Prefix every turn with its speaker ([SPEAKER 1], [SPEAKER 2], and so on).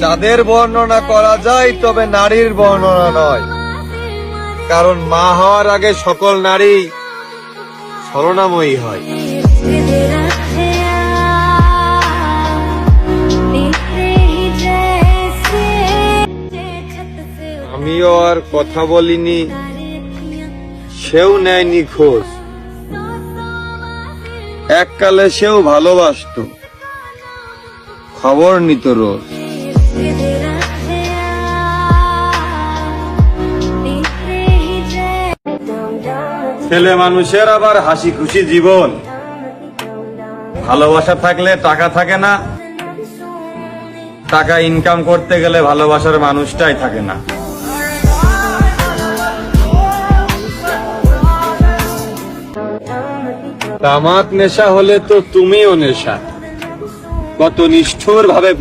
[SPEAKER 1] যাদের বর্ণনা করা যায় তবে নারীর বর্ণনা নয়, কারণ মা হওয়ার আগে সকল নারী ছলনাময়ী হয়। আমিও আর কথা বলিনি, সেও নেয়নি খোঁজ। এককালে সেও ভালোবাসতো, খবর নিত রোজ। ছেলে মানুষের আবার হাসি খুশি জীবন, ভালোবাসা থাকলে টাকা থাকে না, টাকা ইনকাম করতে গেলে ভালোবাসার মানুষটাই থাকে না। তামাক নেশা হলে তো তুমিও নেশা, কত নিষ্ঠুর ভাবে